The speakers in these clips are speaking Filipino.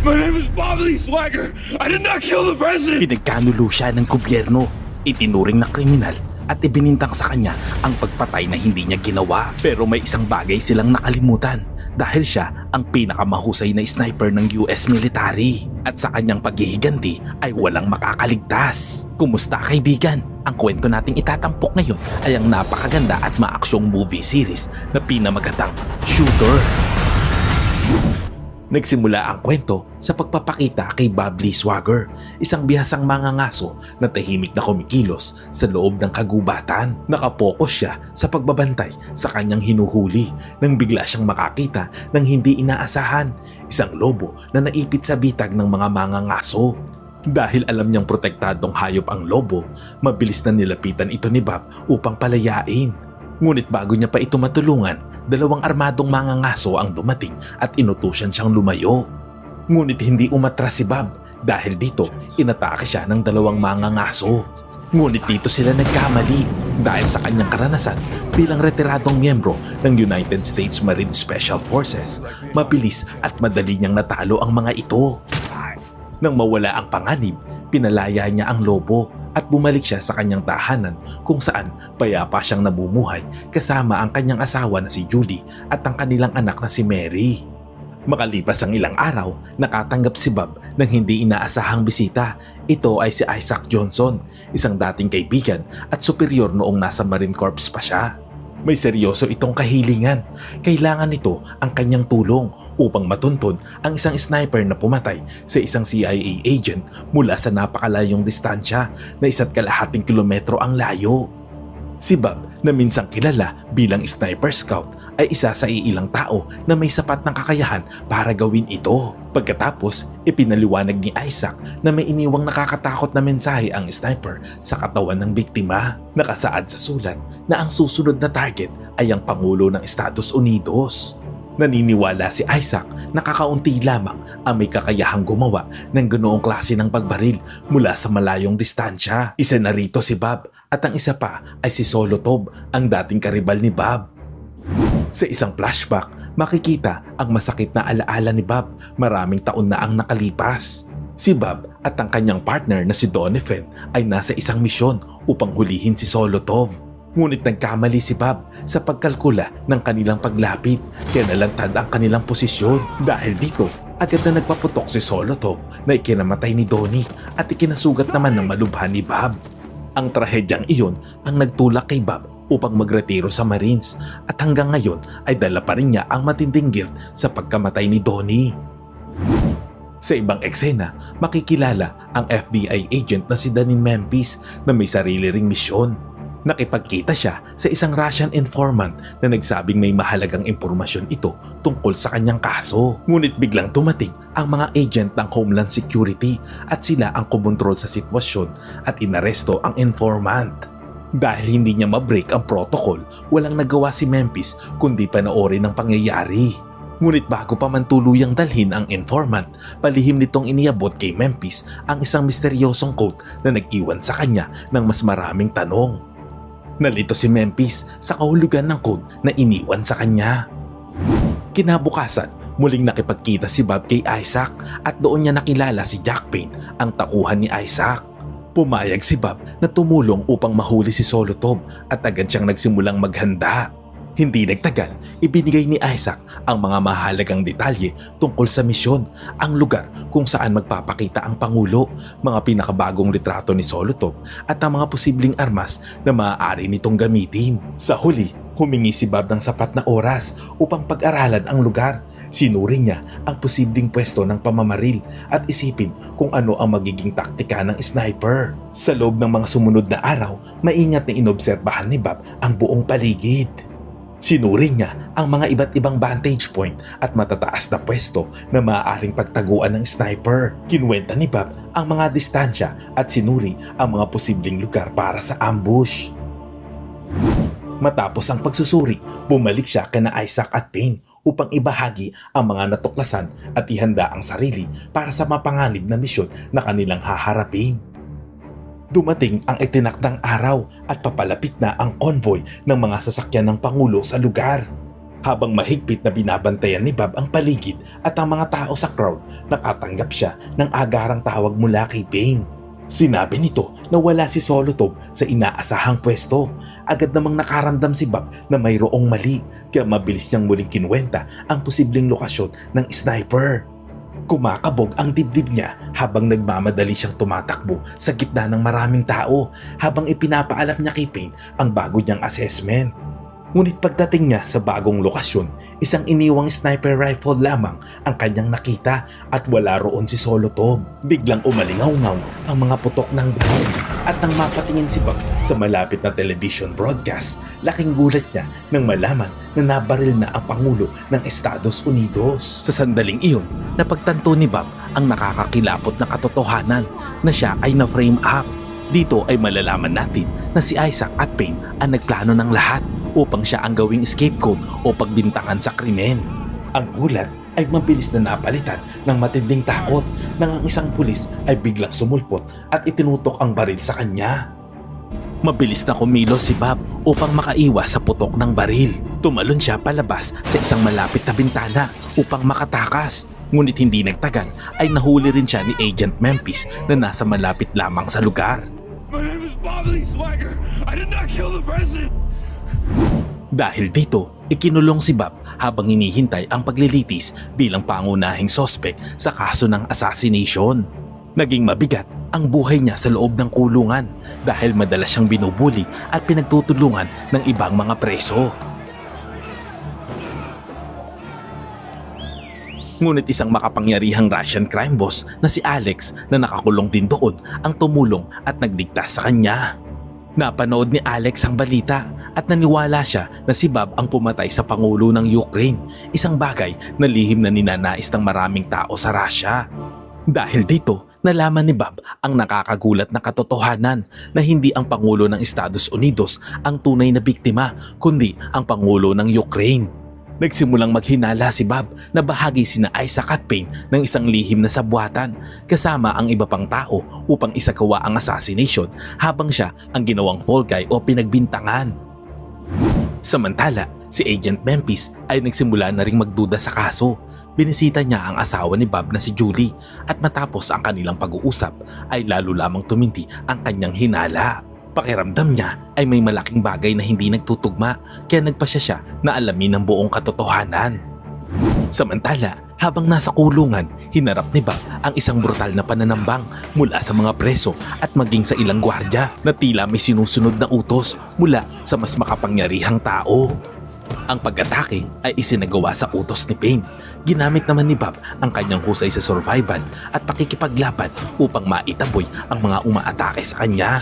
My name is Bob Lee Swagger. I did not kill the president. Pinagkanulo siya ng gobyerno, itinuring na kriminal at ibinintang sa kanya ang pagpatay na hindi niya ginawa. Pero may isang bagay silang nakalimutan dahil siya ang pinakamahusay na sniper ng US military at sa kanyang paghihiganti ay walang makakaligtas. Kumusta kaibigan? Ang kwento nating itatampok ngayon ay ang napakaganda at maaksyong movie series na pinamagatang Shooter. Nagsimula ang kwento sa pagpapakita kay Bob Lee Swagger, isang bihasang mangangaso na tahimik na kumikilos sa loob ng kagubatan. Nakapokus siya sa pagbabantay sa kanyang hinuhuli nang bigla siyang makakita ng hindi inaasahan, isang lobo na naipit sa bitag ng mga mangangaso. Dahil alam niyang protektadong hayop ang lobo, mabilis na nilapitan ito ni Bob upang palayain. Ngunit bago niya pa ito matulungan, dalawang armadong mangangaso ang dumating at inutusan siyang lumayo. Ngunit hindi umatras si Bob dahil dito inatake siya ng dalawang mangangaso. Ngunit dito sila nagkamali dahil sa kanyang karanasan bilang retiradong miyembro ng United States Marine Special Forces, mabilis at madali niyang natalo ang mga ito. Nang mawala ang panganib, pinalaya niya ang lobo at bumalik siya sa kanyang tahanan kung saan payapa siyang namumuhay kasama ang kanyang asawa na si Julie at ang kanilang anak na si Mary. Makalipas ang ilang araw, nakatanggap si Bob ng hindi inaasahang bisita. Ito ay si Isaac Johnson, isang dating kaibigan at superior noong nasa Marine Corps pa siya. May seryoso itong kahilingan. Kailangan nito ang kanyang tulong upang matuntun ang isang sniper na pumatay sa isang CIA agent mula sa napakalayong distansya na 1.5 kilometro ang layo. Si Bob, na minsang kilala bilang sniper scout, ay isa sa iilang tao na may sapat na kakayahan para gawin ito. Pagkatapos, ipinaliwanag ni Isaac na may iniwang nakakatakot na mensahe ang sniper sa katawan ng biktima. Nakasaad sa sulat na ang susunod na target ay ang Pangulo ng Estados Unidos. Naniniwala si Isaac na kakaunti lamang ang may kakayahang gumawa ng ganoong klase ng pagbaril mula sa malayong distansya. Isa na rito si Bob at ang isa pa ay si Solotov, ang dating karibal ni Bob. Sa isang flashback, makikita ang masakit na alaala ni Bob maraming taon na ang nakalipas. Si Bob at ang kanyang partner na si Donovan ay nasa isang misyon upang hulihin si Solotov. Ngunit nagkamali si Bob sa pagkalkula ng kanilang paglapit kaya nalantad ang kanilang posisyon. Dahil dito, agad na nagpaputok si Solotov na ikinamatay ni Donnie at ikinasugat naman ng malubha ni Bob. Ang trahedyang iyon ang nagtulak kay Bob upang magretiro sa Marines at hanggang ngayon ay dala pa rin niya ang matinding guilt sa pagkamatay ni Donnie. Sa ibang eksena, makikilala ang FBI agent na si Danny Memphis na may sarili ring misyon. Nakipagkita siya sa isang Russian informant na nagsabing may mahalagang impormasyon ito tungkol sa kanyang kaso. Ngunit biglang dumating ang mga agent ng Homeland Security at sila ang kumontrol sa sitwasyon at inaresto ang informant. Dahil hindi niya ma-break ang protocol, walang nagawa si Memphis kundi panoorin ng pangyayari. Ngunit bago pa man tuluyang dalhin ang informant, palihim nitong iniabot kay Memphis ang isang misteryosong quote na nag-iwan sa kanya ng mas maraming tanong. Nalito si Memphis sa kahulugan ng code na iniwan sa kanya. Kinabukasan, muling nakipagkita si Bob kay Isaac at doon niya nakilala si Jack Payne, ang takuhan ni Isaac. Pumayag si Bob na tumulong upang mahuli si Solotov at agad siyang nagsimulang maghanda. Hindi nagtagal, ibinigay ni Isaac ang mga mahalagang detalye tungkol sa misyon, ang lugar kung saan magpapakita ang Pangulo, mga pinakabagong litrato ni Solotov at ang mga posibleng armas na maaari nitong gamitin. Sa huli, humingi si Bob ng sapat na oras upang pag-aralan ang lugar. Sinuri niya ang posibleng pwesto ng pamamaril at isipin kung ano ang magiging taktika ng sniper. Sa loob ng mga sumunod na araw, maingat na inobserbahan ni Bob ang buong paligid. Sinuri niya ang mga iba't ibang vantage point at matataas na pwesto na maaaring pagtaguan ng sniper. Kinuwenta ni Bob ang mga distansya at sinuri ang mga posibleng lugar para sa ambush. Matapos ang pagsusuri, bumalik siya kina Isaac at Payne upang ibahagi ang mga natuklasan at ihanda ang sarili para sa mapanganib na misyon na kanilang haharapin. Dumating ang itinakdang araw at papalapit na ang convoy ng mga sasakyan ng Pangulo sa lugar. Habang mahigpit na binabantayan ni Bob ang paligid at ang mga tao sa crowd, nakatanggap siya ng agarang tawag mula kay Payne. Sinabi nito na wala si Solotov sa inaasahang pwesto. Agad namang nakaramdam si Bob na mayroong mali, kaya mabilis niyang muling kinuwenta ang posibleng lokasyon ng sniper. Kumakabog ang dibdib niya habang nagmamadali siyang tumatakbo sa gitna ng maraming tao habang ipinapaalam niya kay Payne ang bago niyang assessment. Ngunit pagdating niya sa bagong lokasyon, isang iniwang sniper rifle lamang ang kanyang nakita at wala roon si Solotov. Biglang umalingaw-ngaw ang mga putok ng baril at nang mapatingin si Bob sa malapit na television broadcast, laking gulat niya nang malaman na nabaril na ang Pangulo ng Estados Unidos. Sa sandaling iyon, napagtanto ni Bob ang nakakakilapot na katotohanan na siya ay na-frame up. Dito ay malalaman natin na si Isaac at Payne ang nagplano ng lahat upang siya ang gawing scapegoat o pagbintangan sa krimen. Ang gulat ay mabilis na napalitan ng matinding takot nang ang isang pulis ay biglang sumulpot at itinutok ang baril sa kanya. Mabilis na kumilos si Bob upang makaiwas sa putok ng baril. Tumalon siya palabas sa isang malapit na bintana upang makatakas. Ngunit hindi nagtagal ay nahuli rin siya ni Agent Memphis na nasa malapit lamang sa lugar. My name is Bob Lee Swagger. I did not kill the president. Dahil dito, ikinulong si Bob habang hinihintay ang paglilitis bilang pangunahing sospek sa kaso ng assassination. Naging mabigat ang buhay niya sa loob ng kulungan dahil madalas siyang binubuli at pinagtutulungan ng ibang mga preso. Ngunit isang makapangyarihang Russian crime boss na si Alex na nakakulong din doon ang tumulong at nagligtas sa kanya. Napanood ni Alex ang balita at naniwala siya na si Bob ang pumatay sa Pangulo ng Ukraine, isang bagay na lihim na ninanais ng maraming tao sa Russia. Dahil dito, nalaman ni Bob ang nakakagulat na katotohanan na hindi ang Pangulo ng Estados Unidos ang tunay na biktima, kundi ang Pangulo ng Ukraine. Nagsimulang maghinala si Bob na bahagi sina Isaac at Payne ng isang lihim na sabwatan kasama ang iba pang tao upang isagawa ang assassination habang siya ang ginawang fall guy o pinagbintangan. Samantala, si Agent Memphis ay nagsimula na ring magduda sa kaso. Binisita niya ang asawa ni Bob na si Julie at matapos ang kanilang pag-uusap ay lalo lamang tuminti ang kanyang hinala. Pakiramdam niya ay may malaking bagay na hindi nagtutugma kaya nagpasya siya na alamin ang buong katotohanan. Samantala, habang nasa kulungan, hinarap ni Bob ang isang brutal na pananambang mula sa mga preso at maging sa ilang gwardya na tila may sinusunod na utos mula sa mas makapangyarihang tao. Ang pag-atake ay isinagawa sa utos ni Payne. Ginamit naman ni Bob ang kanyang husay sa survival at pakikipaglaban upang maitaboy ang mga umaatake sa kanya.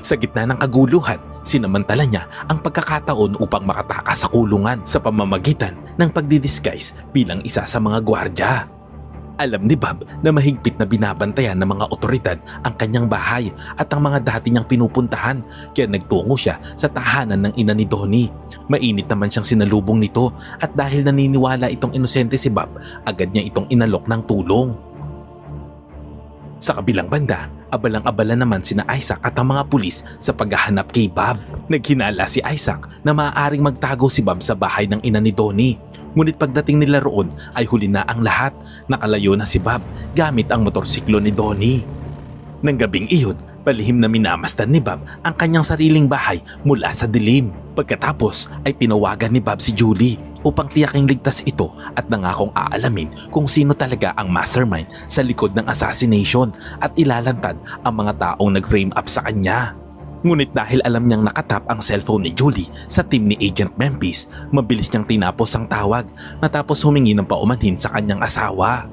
Sa gitna ng kaguluhan, sinamantala niya ang pagkakataon upang makatakas sa kulungan sa pamamagitan ng pagdidisguise bilang isa sa mga gwardya. Alam ni Bob na mahigpit na binabantayan ng mga otoridad ang kanyang bahay at ang mga dati niyang pinupuntahan kaya nagtungo siya sa tahanan ng ina ni Donnie. Mainit naman siyang sinalubong nito at dahil naniniwala itong inosente si Bob, agad niya itong inalok ng tulong. Sa kabilang banda, abalang-abala naman sina Isaac at ang mga pulis sa paghahanap kay Bob. Naghinala si Isaac na maaaring magtago si Bob sa bahay ng ina ni Donnie. Ngunit pagdating nila roon ay huli na ang lahat. Nakalayo na si Bob gamit ang motorsiklo ni Donnie. Nang gabing iyon, palihim na minamasdan ni Bob ang kanyang sariling bahay mula sa dilim. Pagkatapos ay tinawagan ni Bob si Julie upang tiyaking ligtas ito at nangakong aalamin kung sino talaga ang mastermind sa likod ng assassination at ilalantad ang mga taong nag-frame up sa kanya. Ngunit dahil alam niyang nakatap ang cellphone ni Julie sa team ni Agent Memphis, mabilis niyang tinapos ang tawag matapos humingi ng paumanhin sa kanyang asawa.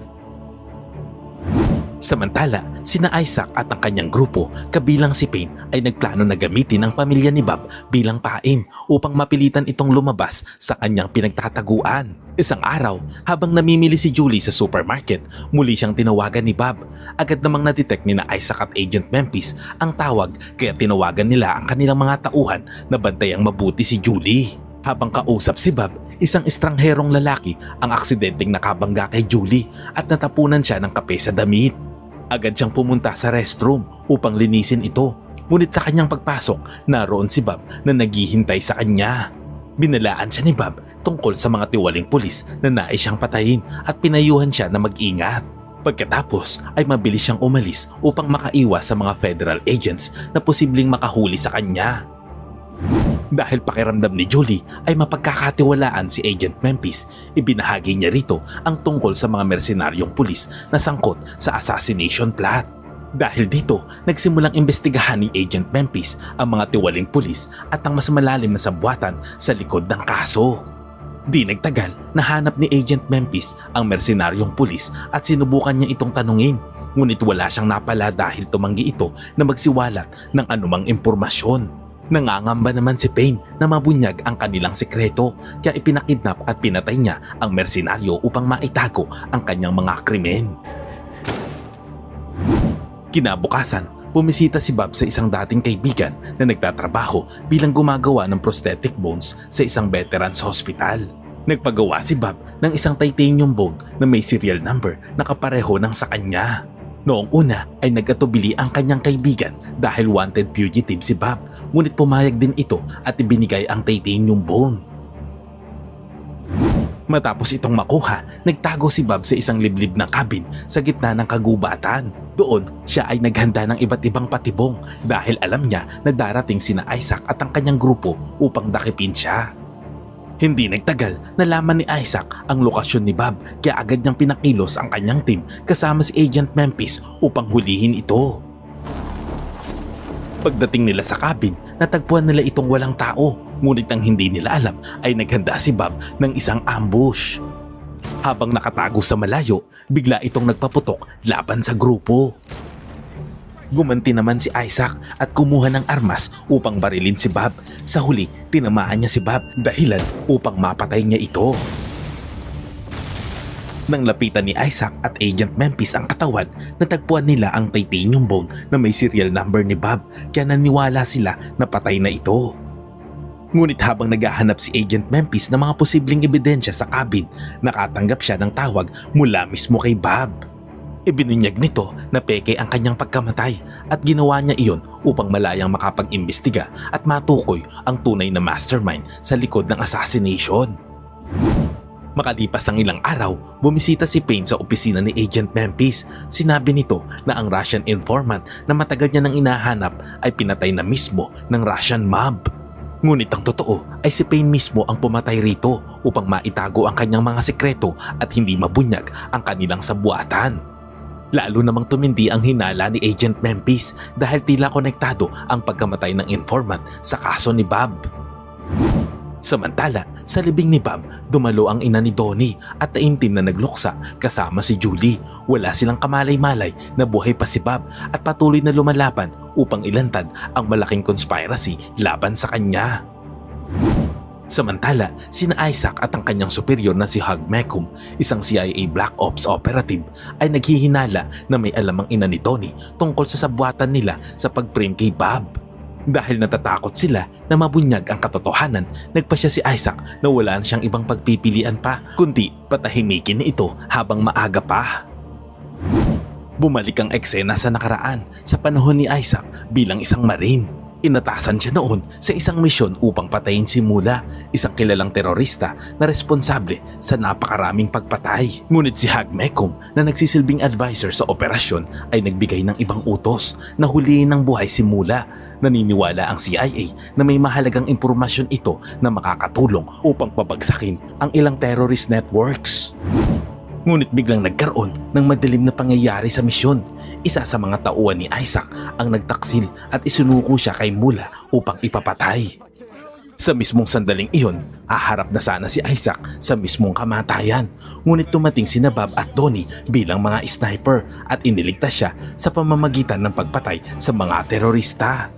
Samantala, sina Isaac at ang kanyang grupo kabilang si Payne ay nagplano na gamitin ang pamilya ni Bob bilang pain upang mapilitan itong lumabas sa kanyang pinagtataguan. Isang araw, habang namimili si Julie sa supermarket, muli siyang tinawagan ni Bob. Agad namang na-detect ni na Isaac at Agent Memphis ang tawag kaya tinawagan nila ang kanilang mga tauhan na bantayang mabuti si Julie. Habang kausap si Bob, isang estrangherong lalaki ang aksidenteng nakabangga kay Julie at natapunan siya ng kape sa damit. Agad siyang pumunta sa restroom upang linisin ito. Ngunit sa kanyang pagpasok, naroon si Bob na naghihintay sa kanya. Binalaan siya ni Bob tungkol sa mga tiwaling pulis na nais siyang patayin at pinayuhan siya na mag-ingat. Pagkatapos ay mabilis siyang umalis upang makaiwas sa mga federal agents na posibleng makahuli sa kanya. Dahil pakiramdam ni Julie ay mapagkakatiwalaan si Agent Memphis, ibinahagi niya rito ang tungkol sa mga mercenaryong pulis na sangkot sa assassination plot. Dahil dito, nagsimulang imbestigahan ni Agent Memphis ang mga tiwaling pulis at ang mas malalim na sabwatan sa likod ng kaso. Di nagtagal, nahanap ni Agent Memphis ang mercenaryong pulis at sinubukan niya itong tanungin. Ngunit wala siyang napala dahil tumanggi ito na magsiwalat ng anumang impormasyon. Nangangamba naman si Payne na mabunyag ang kanilang sekreto kaya ipinakidnap at pinatay niya ang mersenaryo upang maitago ang kanyang mga krimen. Kinabukasan, bumisita si Bob sa isang dating kaibigan na nagtatrabaho bilang gumagawa ng prosthetic bones sa isang veterans hospital. Nagpagawa si Bob ng isang titanium bone na may serial number na kapareho ng sa kanya. Noong una ay nag-atubili ang kanyang kaibigan dahil wanted fugitive si Bob, ngunit pumayag din ito at ibinigay ang titanium bone. Matapos itong makuha, nagtago si Bob sa isang liblib na cabin sa gitna ng kagubatan. Doon, siya ay naghanda ng iba't ibang patibong dahil alam niya na darating sina Isaac at ang kanyang grupo upang dakipin siya. Hindi nagtagal, nalaman ni Isaac ang lokasyon ni Bob kaya agad niyang pinakilos ang kanyang team kasama si Agent Memphis upang hulihin ito. Pagdating nila sa cabin, natagpuan nila itong walang tao, ngunit ang hindi nila alam ay naghanda si Bob ng isang ambush. Habang nakatago sa malayo, bigla itong nagpaputok laban sa grupo. Gumanti naman si Isaac at kumuha ng armas upang barilin si Bob. Sa huli, tinamaan niya si Bob dahilan upang mapatay niya ito. Nang lapitan ni Isaac at Agent Memphis ang katawan, natagpuan nila ang titanium bone na may serial number ni Bob kaya naniwala sila na patay na ito. Ngunit habang naghahanap si Agent Memphis ng mga posibleng ebidensya sa cabin, nakatanggap siya ng tawag mula mismo kay Bob. Ibinunyag nito na peke ang kanyang pagkamatay at ginawa niya iyon upang malayang makapag-imbestiga at matukoy ang tunay na mastermind sa likod ng assassination. Makalipas ang ilang araw, bumisita si Payne sa opisina ni Agent Memphis. Sinabi nito na ang Russian informant na matagal niya nang inahanap ay pinatay na mismo ng Russian mob. Ngunit ang totoo ay si Payne mismo ang pumatay rito upang maitago ang kanyang mga sekreto at hindi mabunyag ang kanilang sabuatan. Lalo namang tumindi ang hinala ni Agent Memphis dahil tila konektado ang pagkamatay ng informant sa kaso ni Bob. Samantala, sa libing ni Bob, dumalo ang ina ni Donnie at taimtim na nagluksa kasama si Julie. Wala silang kamalay-malay na buhay pa si Bob at patuloy na lumalaban upang ilantad ang malaking conspiracy laban sa kanya. Samantala, sina Isaac at ang kanyang superior na si Hug Mecum, isang CIA Black Ops operative, ay naghihinala na may alam ang ina ni Donnie tungkol sa sabwatan nila sa pag-frame kay Bob. Dahil natatakot sila na mabunyag ang katotohanan, nagpasya si Isaac na wala na siyang ibang pagpipilian pa kundi patahimikin ito habang maaga pa. Bumalik ang eksena sa nakaraan sa panahon ni Isaac bilang isang marine. Inatasan siya noon sa isang misyon upang patayin si Mula, isang kilalang terorista na responsable sa napakaraming pagpatay. Ngunit si Hug Mecum na nagsisilbing advisor sa operasyon ay nagbigay ng ibang utos na huliin ng buhay si Mula. Naniniwala ang CIA na may mahalagang impormasyon ito na makakatulong upang pabagsakin ang ilang terrorist networks. Ngunit biglang nagkaroon ng madilim na pangyayari sa misyon. Isa sa mga tauhan ni Isaac ang nagtaksil at isinuko siya kay Mula upang ipapatay. Sa mismong sandaling iyon, haharap na sana si Isaac sa mismong kamatayan. Ngunit tumating sina Bob at Donnie bilang mga sniper at iniligtas siya sa pamamagitan ng pagpatay sa mga terorista.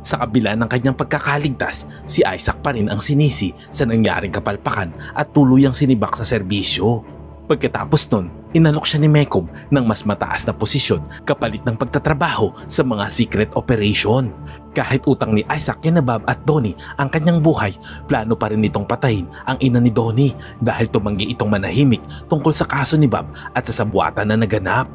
Sa kabila ng kanyang pagkakaligtas, si Isaac pa rin ang sinisi sa nangyaring kapalpakan at tuluyang sinibak sa serbisyo. Pagkatapos nun, inalok siya ni Mecum ng mas mataas na posisyon kapalit ng pagtatrabaho sa mga secret operation. Kahit utang ni Isaac kina Bob at Donnie ang kanyang buhay, plano pa rin nitong patayin ang ina ni Donnie dahil tumanggi itong manahimik tungkol sa kaso ni Bob at sa sabuatan na naganap.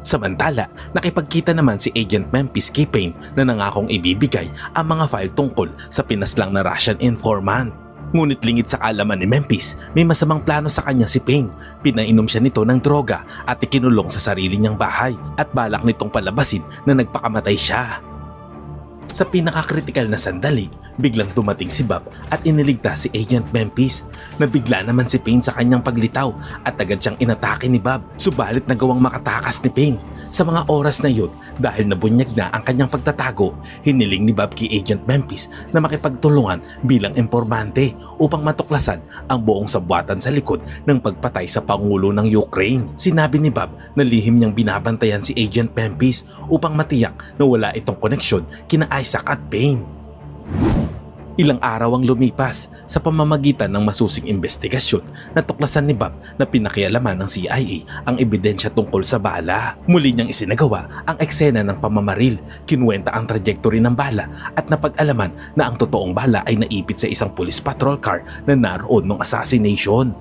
Samantala, nakipagkita naman si Agent Memphis kay Payne na nangakong ibibigay ang mga file tungkol sa pinaslang na Russian informant. Ngunit lingid sa kaalaman ni Memphis, may masamang plano sa kanya si Payne. Pinainom siya nito ng droga at ikinulong sa sarili niyang bahay at balak nitong palabasin na nagpakamatay siya. Sa pinakakritikal na sandali, biglang dumating si Bob at iniligtas si Agent Memphis. Nabigla naman si Payne sa kanyang paglitaw at agad siyang inatake ni Bob, subalit nagawang makatakas ni Payne. Sa mga oras na yun, dahil nabunyag na ang kanyang pagtatago, hiniling ni Bob kay Agent Memphis na makipagtulungan bilang impormante upang matuklasan ang buong sabuatan sa likod ng pagpatay sa Pangulo ng Ukraine. Sinabi ni Bob na lihim niyang binabantayan si Agent Memphis upang matiyak na wala itong koneksyon kina Isaac at Payne. Ilang araw ang lumipas sa pamamagitan ng masusing investigasyon. Natuklasan ni Bob na pinakialaman ng CIA ang ebidensya tungkol sa bala. Muli niyang isinagawa ang eksena ng pamamaril, kinuwenta ang trajectory ng bala at napag-alaman na ang totoong bala ay naipit sa isang police patrol car na naroon ng assassination.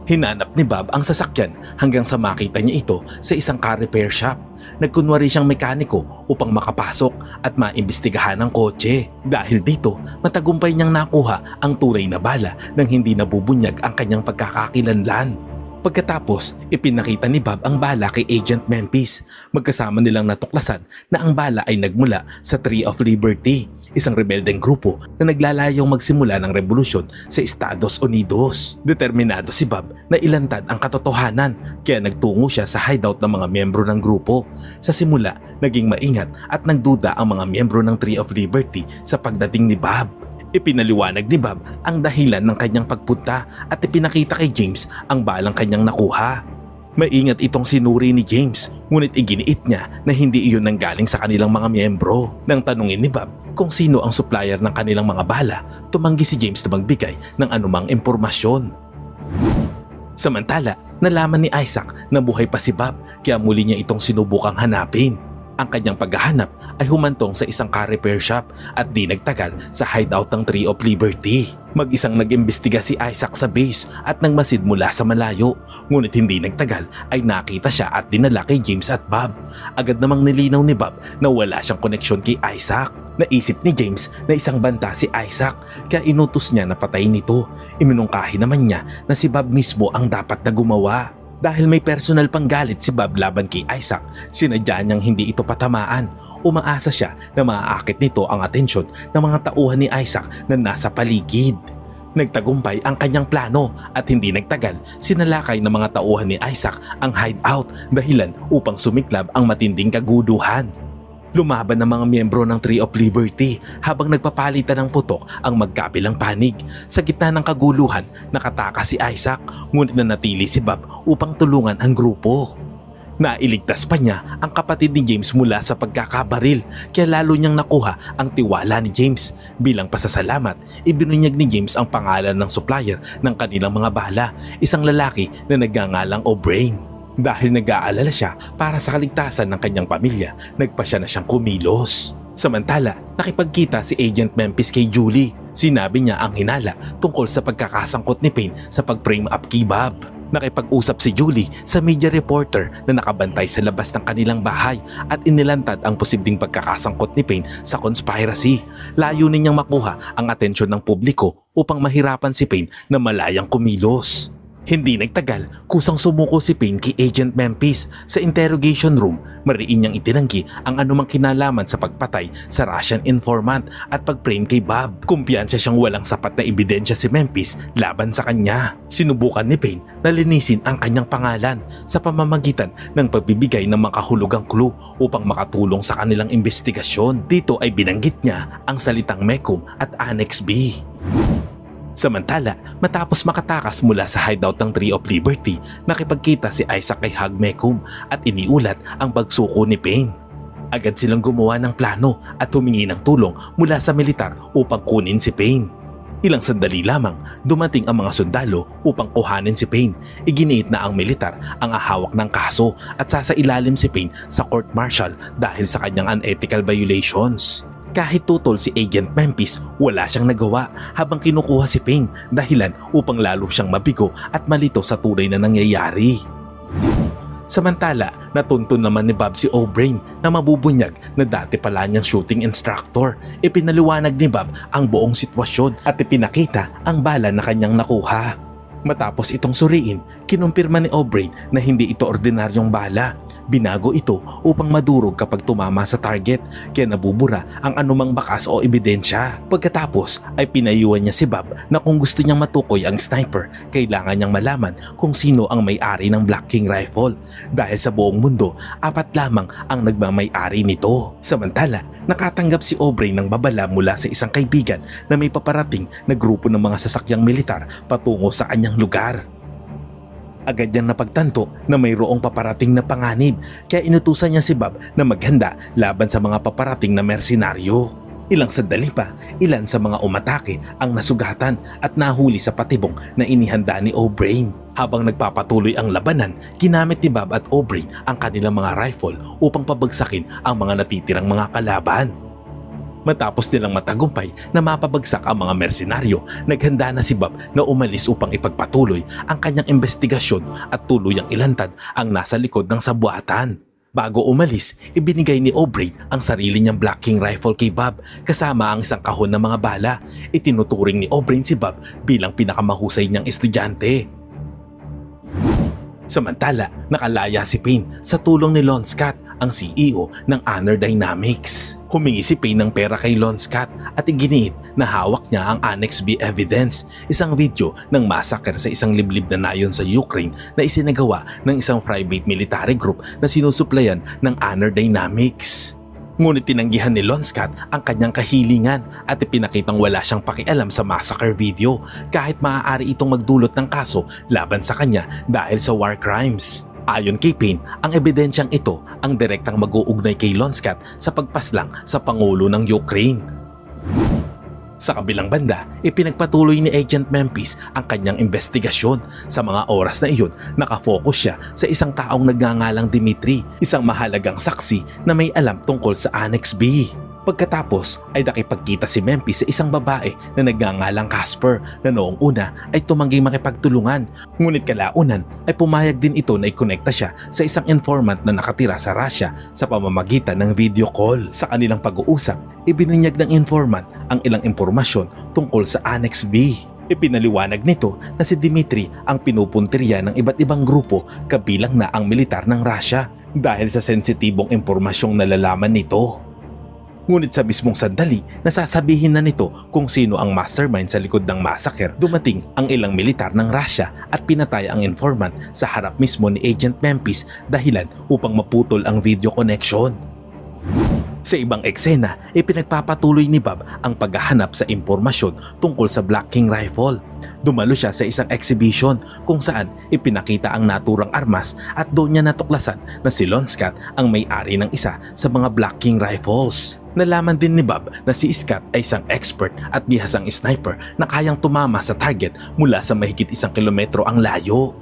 Hinanap ni Bob ang sasakyan hanggang sa makita niya ito sa isang car repair shop. Nagkunwari siyang mekaniko upang makapasok at maimbestigahan ang kotse. Dahil dito, matagumpay niyang nakuha ang tunay na bala nang hindi nabubunyag ang kanyang pagkakakilanlan. Pagkatapos, ipinakita ni Bob ang bala kay Agent Memphis. Magkasama nilang natuklasan na ang bala ay nagmula sa Tree of Liberty, isang rebeldeng grupo na naglalayong magsimula ng revolusyon sa Estados Unidos. Determinado si Bob na ilantad ang katotohanan, kaya nagtungo siya sa hideout ng mga miyembro ng grupo. Sa simula, naging maingat at nagduda ang mga miyembro ng Tree of Liberty sa pagdating ni Bob. Ipinaliwanag ni Bob ang dahilan ng kanyang pagpunta at ipinakita kay James ang balang kanyang nakuha. Maingat itong sinuri ni James, ngunit iginiit niya na hindi iyon nanggaling sa kanilang mga miyembro. Nang tanungin ni Bob kung sino ang supplier ng kanilang mga bala, tumanggi si James na magbigay ng anumang impormasyon. Samantala, nalaman ni Isaac na buhay pa si Bob kaya muli niya itong sinubukang hanapin. Ang kanyang paghahanap ay humantong sa isang car repair shop at di nagtagal sa hideout ng Tree of Liberty. Mag-isang nag-imbestiga si Isaac sa base at nagmasid mula sa malayo. Ngunit hindi nagtagal ay nakita siya at dinala kay James at Bob. Agad namang nilinaw ni Bob na wala siyang koneksyon kay Isaac. Naisip ni James na isang banta si Isaac kaya inutos niya na patayin ito. Iminungkahi naman niya na si Bob mismo ang dapat na gumawa. Dahil may personal pang galit si Bob laban kay Isaac, sinadya niyang hindi ito patamaan. Umaasa siya na maaakit nito ang atensyon ng mga tauhan ni Isaac na nasa paligid. Nagtagumpay ang kanyang plano at hindi nagtagal, sinalakay ng mga tauhan ni Isaac ang hideout dahilan upang sumiklab ang matinding kaguduhan. Lumaban ang mga miyembro ng Tree of Liberty habang nagpapalitan ng putok ang magkabilang panig. Sa gitna ng kaguluhan, nakatakas si Isaac, ngunit nanatili si Bob upang tulungan ang grupo. Nailigtas pa niya ang kapatid ni James mula sa pagkakabaril, kaya lalo niyang nakuha ang tiwala ni James. Bilang pasasalamat, ibinunyag ni James ang pangalan ng supplier ng kanilang mga bala, isang lalaki na nagngangalang O'Brien. Dahil nag-aalala siya para sa kaligtasan ng kanyang pamilya, nagpasya na siyang kumilos. Samantala, nakipagkita si Agent Memphis kay Julie. Sinabi niya ang hinala tungkol sa pagkakasangkot ni Payne sa pag-frame up kay Bob. Nakipag-usap si Julie sa media reporter na nakabantay sa labas ng kanilang bahay at inilantad ang posibleng pagkakasangkot ni Payne sa conspiracy. Layunin niyang makuha ang atensyon ng publiko upang mahirapan si Payne na malayang kumilos. Hindi nagtagal, kusang sumuko si Payne kay Agent Memphis. Sa interrogation room, mariin niyang itinanggi ang anumang kinalaman sa pagpatay sa Russian informant at pag-frame kay Bob. Kumpiyansa siyang walang sapat na ebidensya si Memphis laban sa kanya. Sinubukan ni Payne na linisin ang kanyang pangalan sa pamamagitan ng pagbibigay ng makahulugang clue upang makatulong sa kanilang investigasyon. Dito ay binanggit niya ang salitang Mecum at Annex B. Samantala, matapos makatakas mula sa hideout ng Tree of Liberty, nakipagkita si Isaac kay Hag Mecum at iniulat ang pagsuko ni Payne. Agad silang gumawa ng plano at humingi ng tulong mula sa militar upang kunin si Payne. Ilang sandali lamang, dumating ang mga sundalo upang kuhanin si Payne. Iginiit na ang militar ang ahawak ng kaso at sasailalim si Payne sa court-martial dahil sa kanyang unethical violations. Kahit tutol si Agent Memphis, wala siyang nagawa habang kinukuha si Payne, dahilan upang lalo siyang mabigo at malito sa tunay na nangyayari. Samantala, natuntun naman ni Bob si O'Brien na mabubunyag na dati pala niyang shooting instructor. Ipinaliwanag ni Bob ang buong sitwasyon at ipinakita ang bala na kanyang nakuha. Matapos itong suriin, kinumpirma ni O'Brien na hindi ito ordinaryong bala. Binago ito upang madurog kapag tumama sa target, kaya nabubura ang anumang bakas o ebidensya. Pagkatapos ay pinayuhan niya si Bob na kung gusto niyang matukoy ang sniper, kailangan niyang malaman kung sino ang may-ari ng Black King rifle. Dahil sa buong mundo, 4 lamang ang nagmamay-ari nito. Samantala, nakatanggap si O'Brien ng babala mula sa isang kaibigan na may paparating na grupo ng mga sasakyang militar patungo sa kanyang lugar. Agad niyang napagtanto na mayroong paparating na panganib, kaya inutusan niya si Bob na maghanda laban sa mga paparating na mersenaryo. Ilang sandali pa, ilan sa mga umatake ang nasugatan at nahuli sa patibong na inihanda ni O'Brien. Habang nagpapatuloy ang labanan, ginamit ni Bob at O'Brien ang kanilang mga rifle upang pabagsakin ang mga natitirang mga kalaban. Matapos nilang matagumpay na mapabagsak ang mga mersenaryo, naghanda na si Bob na umalis upang ipagpatuloy ang kanyang investigasyon at tuluyang ilantad ang nasa likod ng sabuatan. Bago umalis, ibinigay ni O'Brien ang sarili niyang Black King rifle kay Bob kasama ang isang kahon ng mga bala. Itinuturing ni O'Brien si Bob bilang pinakamahusay niyang estudyante. Samantala, nakalaya si Payne sa tulong ni Lon Scott, ang CEO ng Honor Dynamics. Humingi si Payne ng pera kay Lon Scott at iginiit na hawak niya ang Annex B evidence, isang video ng massacre sa isang liblib na nayon sa Ukraine na isinagawa ng isang private military group na sinusuplayan ng Honor Dynamics. Ngunit tinanggihan ni Lon Scott ang kanyang kahilingan at ipinakitang wala siyang pakialam sa massacre video kahit maaari itong magdulot ng kaso laban sa kanya dahil sa war crimes. Ayon kay Payne, ang ebidensyang ito ang direktang mag-uugnay kay Lon Scott sa pagpaslang sa Pangulo ng Ukraine. Sa kabilang banda, ipinagpatuloy ni Agent Memphis ang kanyang investigasyon. Sa mga oras na iyon, nakafocus siya sa isang taong nagngangalang Dimitri, isang mahalagang saksi na may alam tungkol sa Annex B. Pagkatapos ay nakipagkita si Memphis sa isang babae na nagngangalang Casper na noong una ay tumangging makipagtulungan. Ngunit kalaunan ay pumayag din ito na ikonekta siya sa isang informant na nakatira sa Russia sa pamamagitan ng video call. Sa kanilang pag-uusap, ibinunyag ng informant ang ilang impormasyon tungkol sa Annex B. Ipinaliwanag nito na si Dimitri ang pinupuntirya ng iba't ibang grupo kabilang na ang militar ng Russia dahil sa sensitibong impormasyong nalalaman nito. Ngunit sa mismong sandali, nasasabihin na nito kung sino ang mastermind sa likod ng massacre. Dumating ang ilang militar ng Russia at pinatay ang informant sa harap mismo ni Agent Memphis dahilan upang maputol ang video connection. Sa ibang eksena, ipinagpapatuloy ni Bob ang paghahanap sa impormasyon tungkol sa Black King rifle. Dumalo siya sa isang exhibition kung saan ipinakita ang naturang armas at doon niya natuklasan na si Lon Scott ang may-ari ng isa sa mga Black King rifles. Nalaman din ni Bob na si Scott ay isang expert at bihasang sniper na kayang tumama sa target mula sa mahigit 1 kilometro ang layo.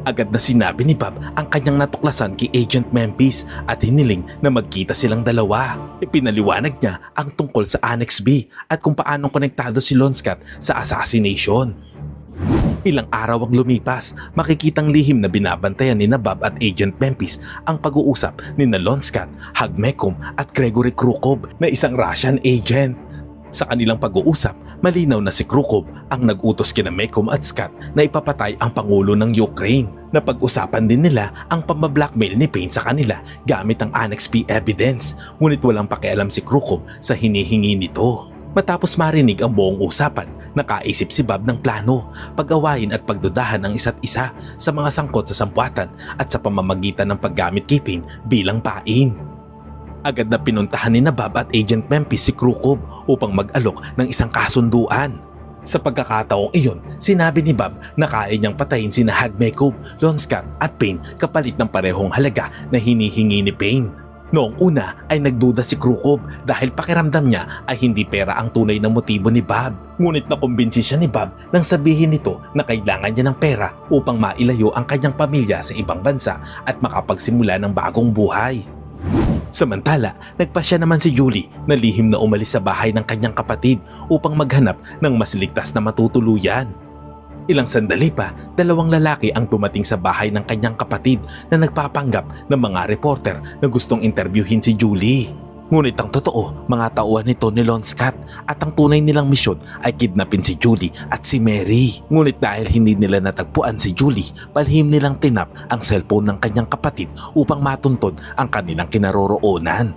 Agad na sinabi ni Bob ang kanyang natuklasan kay Agent Memphis at hiniling na magkita silang dalawa. Ipinaliwanag niya ang tungkol sa Annex B at kung paanong konektado si Lon Scott sa assassination. Ilang araw ang lumipas, makikitang lihim na binabantayan ni Bob at Agent Memphis ang pag-uusap ni Lon Scott, Hag Mechom at Gregory Krukov na isang Russian agent. Sa kanilang pag-uusap, malinaw na si Krukov ang nag-utos kina Mechom at Scott na ipapatay ang Pangulo ng Ukraine. Napag-usapan din nila ang pambablackmail ni Payne sa kanila gamit ang Annex B evidence, ngunit walang pakialam si Krukov sa hinihingi nito. Matapos marinig ang buong usapan, nakaisip si Bob ng plano, pag-awayin at pagdudahan ng isa't isa sa mga sangkot sa sampuatan at sa pamamagitan ng paggamit kay Payne bilang pain. Agad na pinuntahan ni Bob at Agent Memphis si Krukov upang mag-alok ng isang kasunduan. Sa pagkakataong iyon, sinabi ni Bob na kaya niyang patayin sina Hag Mechom, Lon Scott at Payne kapalit ng parehong halaga na hinihingi ni Payne. Noong una ay nagduda si Krukov dahil pakiramdam niya ay hindi pera ang tunay na motibo ni Bob. Ngunit nakumbinsi siya ni Bob nang sabihin nito na kailangan niya ng pera upang mailayo ang kanyang pamilya sa ibang bansa at makapagsimula ng bagong buhay. Samantala, nagpasya naman si Julie na lihim na umalis sa bahay ng kanyang kapatid upang maghanap ng mas ligtas na matutuluyan. Ilang sandali pa, dalawang lalaki ang dumating sa bahay ng kanyang kapatid na nagpapanggap ng mga reporter na gustong interviewin si Julie. Ngunit ang totoo, mga tauhan nito ni Lonskat at ang tunay nilang misyon ay kidnapin si Julie at si Mary. Ngunit dahil hindi nila natagpuan si Julie, palihim nilang tinap ang cellphone ng kanyang kapatid upang matuntun ang kanilang kinaroroonan.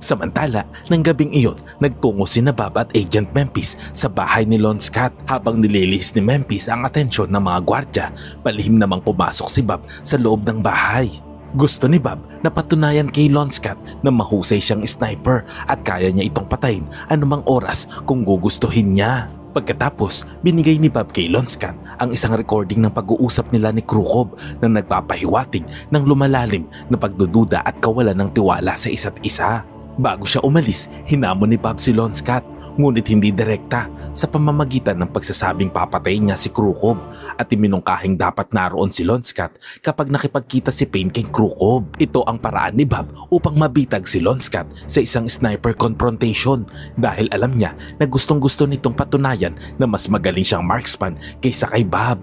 Samantala, ng gabing iyon, nagtungo sina Bob at Agent Memphis sa bahay ni Lonskat habang nililis ni Memphis ang atensyon ng mga gwardya. Palihim namang pumasok si Bob sa loob ng bahay. Gusto ni Bob na patunayan kay Lonskat na mahusay siyang sniper at kaya niya itong patayin anumang oras kung gugustuhin niya. Pagkatapos, binigay ni Bob kay Lonskat ang isang recording ng pag-uusap nila ni Krukov na nagpapahiwatig ng lumalalim na pagdududa at kawalan ng tiwala sa isa't isa. Bago siya umalis, hinamon ni Bob si Lonskat, ngunit hindi direkta sa pamamagitan ng pagsasabing papatayin niya si Krukov at iminungkahing dapat naroon si Lonskat kapag nakipagkita si Payne kay Krukov. Ito ang paraan ni Bob upang mabitag si Lonskat sa isang sniper confrontation dahil alam niya na gustong-gusto nitong patunayan na mas magaling siyang marksman kaysa kay Bob.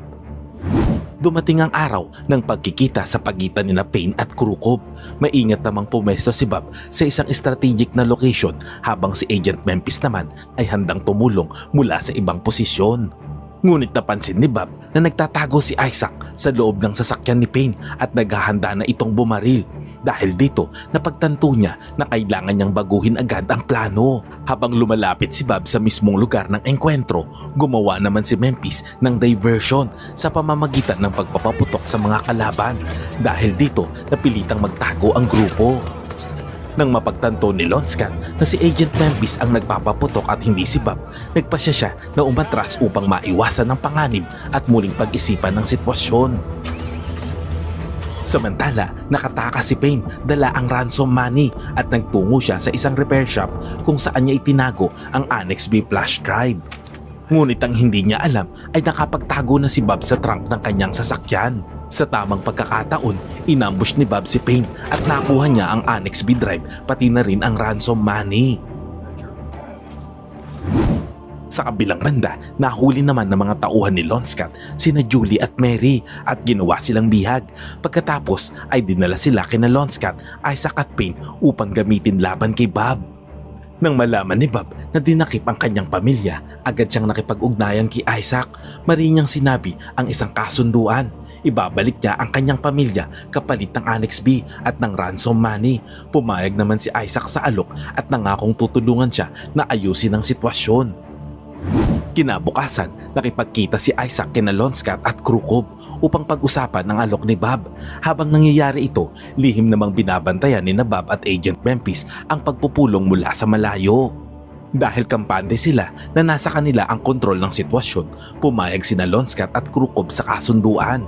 Dumating ang araw ng pagkikita sa pagitan nina Payne at Krukov. Maingat namang pumesto si Bob sa isang strategic na location habang si Agent Memphis naman ay handang tumulong mula sa ibang posisyon. Ngunit napansin ni Bob na nagtatago si Isaac sa loob ng sasakyan ni Payne at naghahanda na itong bumaril. Dahil dito, napagtanto niya na kailangan niyang baguhin agad ang plano. Habang lumalapit si Bob sa mismong lugar ng engkwentro, gumawa naman si Memphis ng diversion sa pamamagitan ng pagpapaputok sa mga kalaban. Dahil dito, napilitang magtago ang grupo. Nang mapagtanto ni Lonskat na si Agent Memphis ang nagpapaputok at hindi si Bob, nagpasya siya na umatras upang maiwasan ang panganib at muling pag-isipan ng sitwasyon. Samantala, nakatakas si Payne, dala ang ransom money at nagtungo siya sa isang repair shop kung saan niya itinago ang Annex B flash drive. Ngunit ang hindi niya alam ay nakapagtago na si Bob sa trunk ng kanyang sasakyan. Sa tamang pagkakataon, inambush ni Bob si Payne at nakuha niya ang Annex B drive pati na rin ang ransom money. Sa kabilang banda, nahuli naman ng mga tauhan ni Lonskat sina Julie at Mary at ginawa silang bihag. Pagkatapos ay dinala sila kina Lonskat, Isaac at Payne upang gamitin laban kay Bob. Nang malaman ni Bob na dinakip ang kanyang pamilya, agad siyang nakipag-ugnayan kay Isaac. Mari niyang sinabi ang isang kasunduan. Ibabalik niya ang kanyang pamilya kapalit ng Annex B at ng ransom money. Pumayag naman si Isaac sa alok at nangakong tutulungan siya na ayusin ang sitwasyon. Kinabukasan, nakipagkita si Isaac kina Lonskat at Krukov upang pag-usapan ng alok ni Bob. Habang nangyayari ito, lihim namang binabantayan ni Bob at Agent Memphis ang pagpupulong mula sa malayo. Dahil kampante sila na nasa kanila ang kontrol ng sitwasyon, pumayag sina Lonskat at Krukov sa kasunduan.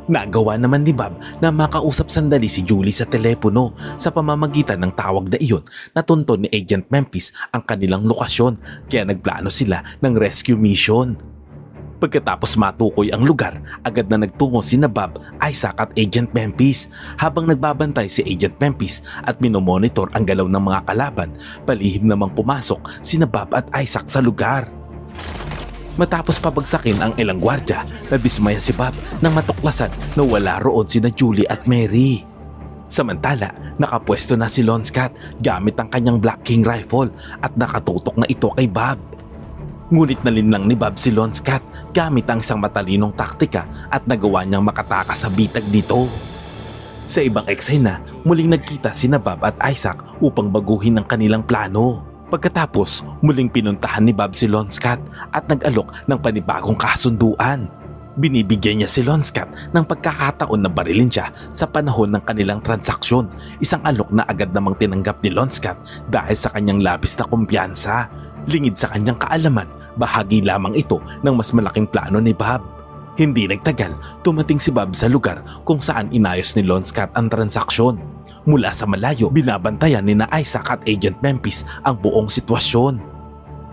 Nagawa naman ni Bob na makausap sandali si Julie sa telepono. Sa pamamagitan ng tawag na iyon, natunton ni Agent Memphis ang kanilang lokasyon kaya nagplano sila ng rescue mission. Pagkatapos matukoy ang lugar, agad na nagtungo sina Bob, Isaac at Agent Memphis. Habang nagbabantay si Agent Memphis at minomonitor ang galaw ng mga kalaban, palihim namang pumasok sina Bob at Isaac sa lugar. Matapos pabagsakin ang ilang gwardya, nadismaya si Bob nang matuklasan na wala roon sina Julie at Mary. Samantala, nakapwesto na si Lonskat gamit ang kanyang Black King rifle at nakatutok na ito kay Bob. Ngunit nalinlang ni Bob si Lonskat gamit ang isang matalinong taktika at nagawa niyang makatakas sa bitag nito. Sa ibang eksena, muling nagkita sina Bob at Isaac upang baguhin ang kanilang plano. Pagkatapos, muling pinuntahan ni Bob si Lonskat at nag-alok ng panibagong kasunduan. Binibigyan niya si Lonskat ng pagkakataon na barilin siya sa panahon ng kanilang transaksyon, isang alok na agad namang tinanggap ni Lonskat dahil sa kanyang labis na kumpiyansa. Lingid sa kanyang kaalaman, bahagi lamang ito ng mas malaking plano ni Bob. Hindi nagtagal, tumating si Bob sa lugar kung saan inayos ni Lonskat ang transaksyon. Mula sa malayo, binabantayan ni na Isaac at Agent Memphis ang buong sitwasyon.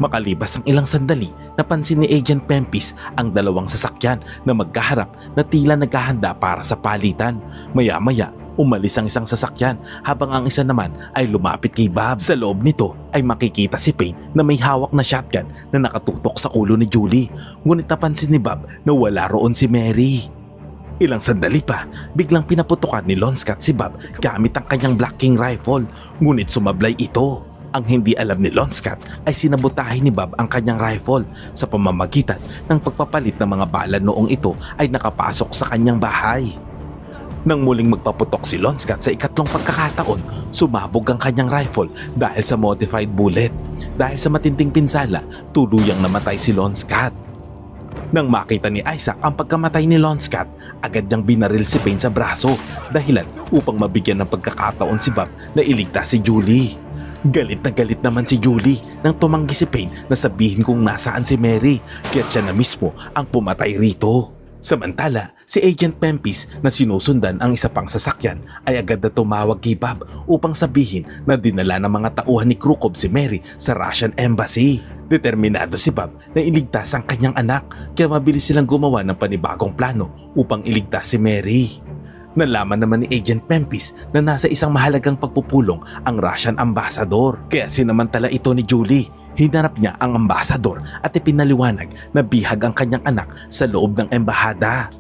Makalipas ang ilang sandali, napansin ni Agent Memphis ang dalawang sasakyan na magkaharap na tila naghahanda para sa palitan. Maya-maya, umalis ang isang sasakyan habang ang isa naman ay lumapit kay Bob. Sa loob nito ay makikita si Payne na may hawak na shotgun na nakatutok sa ulo ni Julie. Ngunit napansin ni Bob na wala roon si Mary. Ilang sandali pa, biglang pinaputukan ni Lonscat si Bob gamit ang kanyang Black King rifle, ngunit sumablay ito. Ang hindi alam ni Lonscat ay sinabotahin ni Bob ang kanyang rifle sa pamamagitan ng pagpapalit ng mga bala noong ito ay nakapasok sa kanyang bahay. Nang muling magpaputok si Lonscat sa ikatlong pagkakataon, sumabog ang kanyang rifle dahil sa modified bullet. Dahil sa matinding pinsala, tuluyang namatay si Lonscat. Nang makita ni Isaac ang pagkamatay ni Lonscat, agad niyang binaril si Payne sa braso, dahilan upang mabigyan ng pagkakataon si Bob na iligtas si Julie. Galit na galit naman si Julie nang tumanggi si Payne na sabihin kung nasaan si Mary, kaya't siya na mismo ang pumatay rito. Samantala, si Agent Memphis na sinusundan ang isa pang sasakyan ay agad na tumawag kay Bob upang sabihin na dinala ng mga tauhan ni Krukov si Mary sa Russian Embassy. Determinado si Bob na iligtas ang kanyang anak, kaya mabilis silang gumawa ng panibagong plano upang iligtas si Mary. Nalaman naman ni Agent Memphis na nasa isang mahalagang pagpupulong ang Russian Ambassador, kaya sinamantala ito ni Julie. Hinarap niya ang ambasador at ipinaliwanag na bihag ang kanyang anak sa loob ng embahada.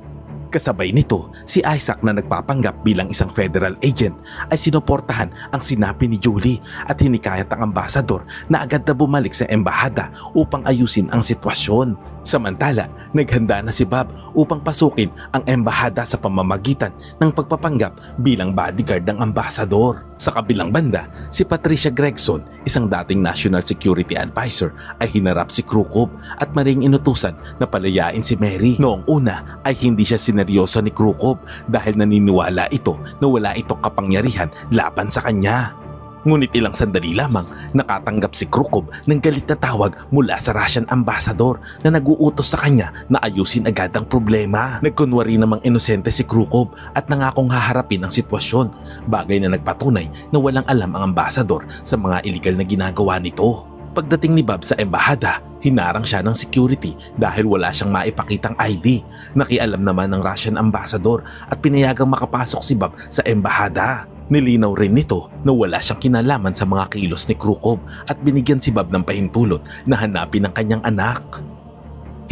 Kasabay nito, si Isaac na nagpapanggap bilang isang federal agent ay sinuportahan ang sinabi ni Julie at hinikayat ang ambasador na agad na bumalik sa embahada upang ayusin ang sitwasyon. Samantala, naghanda na si Bob upang pasukin ang embahada sa pamamagitan ng pagpapanggap bilang bodyguard ng ambasador. Sa kabilang banda, si Patricia Gregson, isang dating National Security Advisor, ay hinarap si Krukov at maring inutusan na palayain si Mary. Noong una ay hindi siya sineryoso ni Krukov dahil naniniwala ito na wala itong kapangyarihan laban sa kanya. Ngunit ilang sandali lamang nakatanggap si Krukov ng galit na tawag mula sa Russian Ambassador na nag-uutos sa kanya na ayusin agad ang problema. Nagkunwari namang inosente si Krukov at nangakong haharapin ang sitwasyon, bagay na nagpatunay na walang alam ang ambassador sa mga illegal na ginagawa nito. Pagdating ni Bob sa embahada, hinarang siya ng security dahil wala siyang maipakitang ID. Nakialam naman ng Russian Ambassador at pinayagang makapasok si Bob sa embahada. Nilinaw rin nito na wala siyang kinalaman sa mga kilos ni Krukov at binigyan si Bob ng pahintulot na hanapin ang kanyang anak.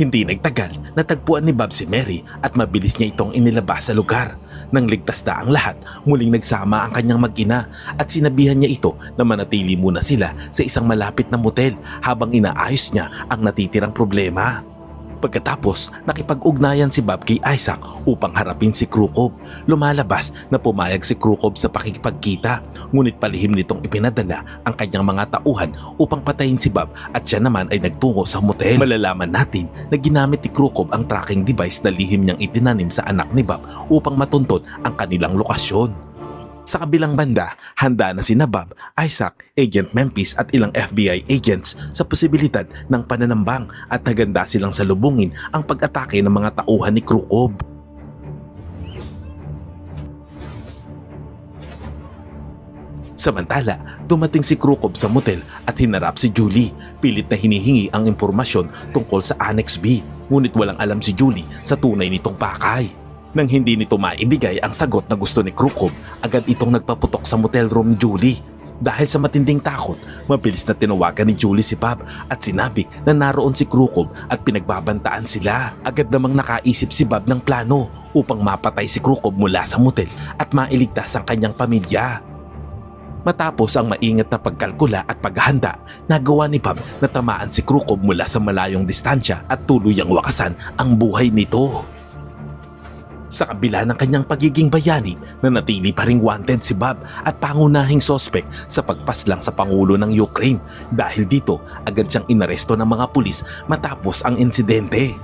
Hindi nagtagal, natagpuan ni Bob si Mary at mabilis niya itong inilabas sa lugar. Nang ligtas na ang lahat, muling nagsama ang kanyang mag-ina at sinabihan niya ito na manatili muna sila sa isang malapit na motel habang inaayos niya ang natitirang problema. Pagkatapos, nakipag-ugnayan si Bob kay Isaac upang harapin si Krukov. Lumalabas na pumayag si Krukov sa pakikipagkita, ngunit palihim nitong ipinadala ang kanyang mga tauhan upang patayin si Bob at siya naman ay nagtungo sa motel. Malalaman natin na ginamit ni Krukov ang tracking device na lihim niyang itinanim sa anak ni Bob upang matuntun ang kanilang lokasyon. Sa kabilang banda, handa na sina Bob, Isaac, Agent Memphis at ilang FBI agents sa posibilidad ng pananambang at naganda silang salubungin ang pag-atake ng mga tauhan ni Krukov. Samantala, dumating si Krukov sa motel at hinarap si Julie. Pilit na hinihingi ang impormasyon tungkol sa Annex B, ngunit walang alam si Julie sa tunay nitong pakay. Nang hindi nito maibigay ang sagot na gusto ni Krukov, agad itong nagpaputok sa motel room ni Julie. Dahil sa matinding takot, mabilis na tinawagan ni Julie si Bob at sinabi na naroon si Krukov at pinagbabantaan sila. Agad namang nakaisip si Bob ng plano upang mapatay si Krukov mula sa motel at mailigtas ang kanyang pamilya. Matapos ang maingat na pagkalkula at paghahanda, nagawa ni Bob na tamaan si Krukov mula sa malayong distansya at tuluyang wakasan ang buhay nito. Sa kabila ng kanyang pagiging bayani, nanatili pa ring wanted si Bob at pangunahing sospek sa pagpaslang sa Pangulo ng Ukraine. Dahil dito, agad siyang inaresto ng mga pulis matapos ang insidente.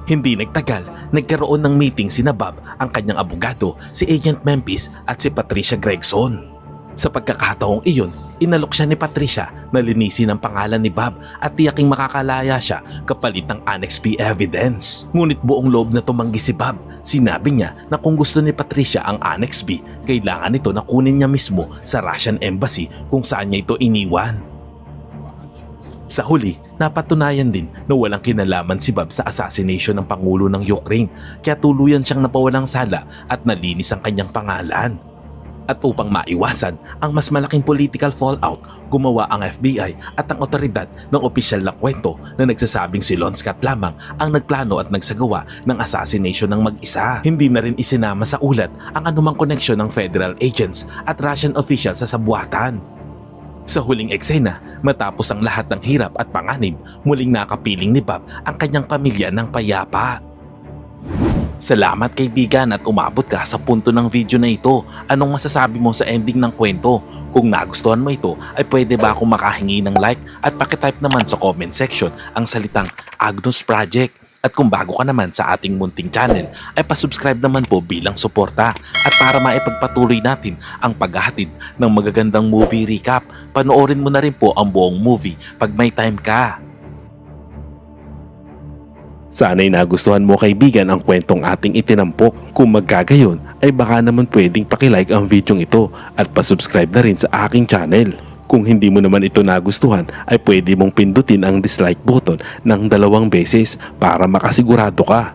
Hindi nagtagal, nagkaroon ng meeting sina Bob, ang kanyang abogado, si Agent Memphis at si Patricia Gregson. Sa pagkakataong iyon, inalok siya ni Patricia na linisin ang pangalan ni Bob at tiyaking makakalaya siya kapalit ng Annex B evidence. Ngunit buong loob na tumanggi si Bob Sinabi niya na kung gusto ni Patricia ang Annex B, kailangan ito na kunin niya mismo sa Russian Embassy kung saan niya ito iniwan. Sa huli, napatunayan din na walang kinalaman si Bob sa assassination ng Pangulo ng Ukraine, kaya tuluyan siyang napawalang sala at nalinis ang kanyang pangalan. At upang maiwasan ang mas malaking political fallout, gumawa ang FBI at ang otoridad ng opisyal na kwento na nagsasabing si Lon Scott lamang ang nagplano at nagsagawa ng assassination ng mag-isa. Hindi na rin isinama sa ulat ang anumang koneksyon ng federal agents at Russian officials sa sabuatan. Sa huling eksena, matapos ang lahat ng hirap at panganib, muling nakapiling ni Bob ang kanyang pamilya ng payapa. Salamat kaibigan at umabot ka sa punto ng video na ito. Anong masasabi mo sa ending ng kwento? Kung nagustuhan mo ito, ay pwede ba akong makahingi ng like at pakitype naman sa comment section ang salitang Agnus Project. At kung bago ka naman sa ating munting channel, ay pasubscribe naman po bilang suporta. At para maipagpatuloy natin ang paghahatid ng magagandang movie recap, panoorin mo na rin po ang buong movie pag may time ka. Sana'y nagustuhan mo kaibigan ang kwentong ating itinampok. Kung magkagayon, ay baka naman pwedeng pakilike ang video ito at pasubscribe na rin sa aking channel. Kung hindi mo naman ito nagustuhan, ay pwede mong pindutin ang dislike button ng 2 beses para makasigurado ka.